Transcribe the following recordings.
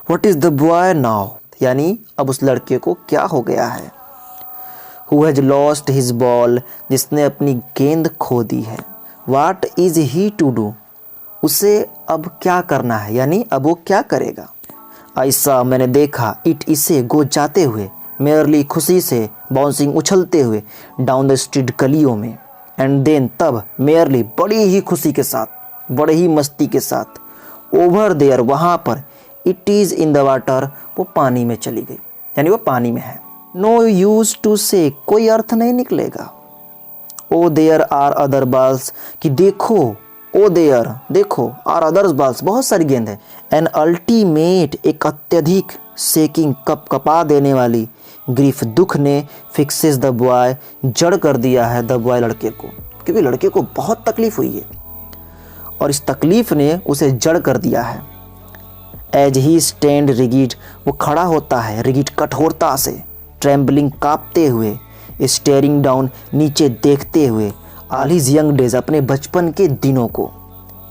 What is the boy now, यानी अब उस लड़के को क्या हो गया है। Who has lost his ball, जिसने अपनी गेंद खो दी है। What is he to do, उसे अब क्या करना है, यानी अब वो क्या करेगा। ऐसा मैंने देखा, इट इसे गो जाते हुए, मेयरली खुशी से, बाउंसिंग उछलते हुए, डाउन द स्ट्रीट गलियों में, एंड देन तब, मेयरली बड़ी ही खुशी के साथ, बड़ी ही मस्ती के साथ, ओवर देयर वहाँ पर, it is in the water, वो पानी में चली गई, यानी वो पानी में है। नो यूज टू से, कोई अर्थ नहीं निकलेगा। Oh there are other balls, कि देखो, ओ देयर देखो, आर अदर्स बॉल्स, बहुत सारी गेंद है। एन अल्टीमेट, एक अत्यधिक शेकिंग, कपकपा देने वाली, ग्रीफ दुख ने, फिक्सेस द बॉय, जड़ कर दिया है द बॉय लड़के को, क्योंकि लड़के को बहुत तकलीफ हुई है और इस तकलीफ ने उसे जड़ कर दिया है। एज ही स्टैंड रिगिड, वो खड़ा होता है रिगिड कठोरता से, ट्रेम्बलिंग कांपते हुए, स्टेयरिंग डाउन, नीचे देखते हुए, ऑल हिज यंग डेज, अपने बचपन के दिनों को,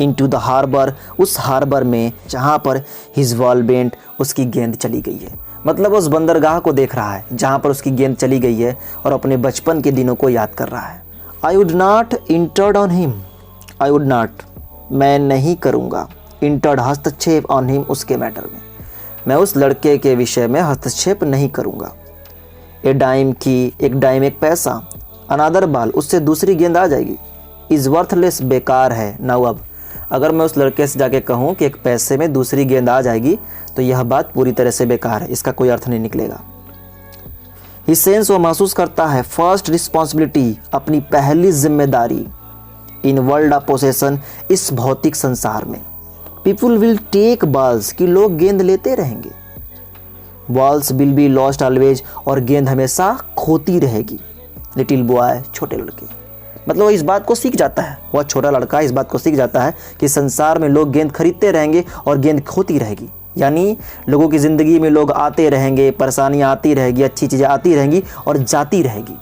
इनटू द हार्बर, उस हार्बर में जहाँ पर हिज बॉल बेंट, उसकी गेंद चली गई है। मतलब उस बंदरगाह को देख रहा है जहाँ पर उसकी गेंद चली गई है और अपने बचपन के दिनों को याद कर रहा है। I would not entered on him, I would not, मैं नहीं करूँगा, इंटर्ड हस्तक्षेप, ऑन हिम, उसके मैटर में, मैं उस लड़के के विषय में हस्तक्षेप नहीं करूँगा। ए डाइम की, एक डाइम एक पैसा, अनादर बॉल, उससे दूसरी गेंद आ जाएगी, इज़ वर्थलेस, बेकार है। नाउ अब अगर मैं उस लड़के से जाके कहूँ कि एक पैसे में दूसरी गेंद आ जाएगी तो यह बात पूरी तरह से बेकार है, इसका कोई अर्थ नहीं निकलेगा। ही सेंस, वो महसूस करता है, फर्स्ट रिस्पॉन्सिबिलिटी, अपनी पहली जिम्मेदारी, इन वर्ल्ड ऑफ पोसेशन, इस भौतिक संसार में। पीपुल विल टेक बॉल्स, कि लोग गेंद लेते रहेंगे। Balls will be lost always, और गेंद हमेशा खोती रहेगी। लिटिल बॉय, छोटे लड़के, मतलब वो इस बात को सीख जाता है, वह छोटा लड़का इस बात को सीख जाता है कि संसार में लोग गेंद खरीदते रहेंगे और गेंद खोती रहेगी, यानी लोगों की ज़िंदगी में लोग आते रहेंगे, परेशानियाँ आती रहेगी, अच्छी चीज़ें आती रहेंगी और जाती रहेगी।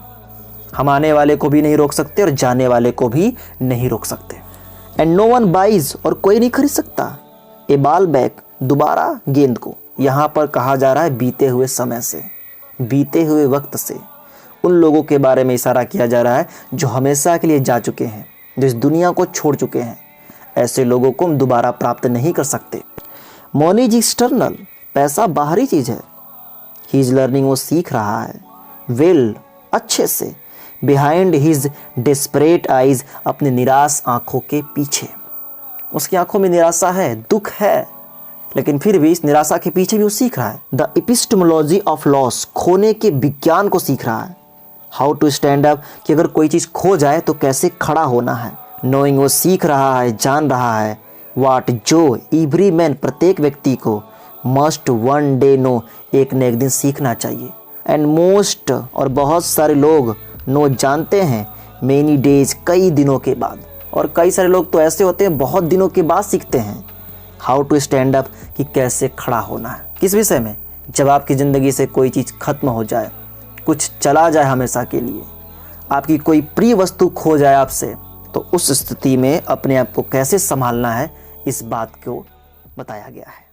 हम आने वाले को भी नहीं रोक सकते और जाने वाले को भी नहीं रोक सकते। एंड नो वन बाइज, और कोई नहीं खरीद सकता, ए बॉल बैक, दोबारा गेंद को। यहाँ पर कहा जा रहा है बीते हुए समय से, बीते हुए वक्त से, उन लोगों के बारे में इशारा किया जा रहा है जो हमेशा के लिए जा चुके हैं, जो इस दुनिया को छोड़ चुके हैं। ऐसे लोगों को हम दोबारा प्राप्त नहीं कर सकते। मनी इज एक्सटर्नल, पैसा बाहरी चीज़ है। ही इज लर्निंग, वो सीख रहा है, वेल, अच्छे से, बिहाइंड हिज डेस्परेट आइज, अपने निराश आंखों के पीछे। उसकी आंखों में निराशा है, दुख है, लेकिन फिर भी इस निराशा के पीछे भी वो सीख रहा है। द एपिस्टेमोलॉजी ऑफ लॉस, खोने के विज्ञान को सीख रहा है। हाउ टू स्टैंड अप, कि अगर कोई चीज़ खो जाए तो कैसे खड़ा होना है। नोइंग, वो सीख रहा है, जान रहा है। वाट, जो, एवरी मैन, प्रत्येक व्यक्ति को, मस्ट वन डे नो, एक न एक दिन सीखना चाहिए। एंड मोस्ट, और बहुत सारे लोग, नो, जानते हैं, मेनी डेज, कई दिनों के बाद, और कई सारे लोग तो ऐसे होते हैं बहुत दिनों के बाद सीखते हैं। हाउ टू स्टैंड अप, कि कैसे खड़ा होना है। किस विषय में, जब आपकी ज़िंदगी से कोई चीज़ खत्म हो जाए, कुछ चला जाए हमेशा के लिए, आपकी कोई प्रिय वस्तु खो जाए आपसे, तो उस स्थिति में अपने आप को कैसे संभालना है, इस बात को बताया गया है।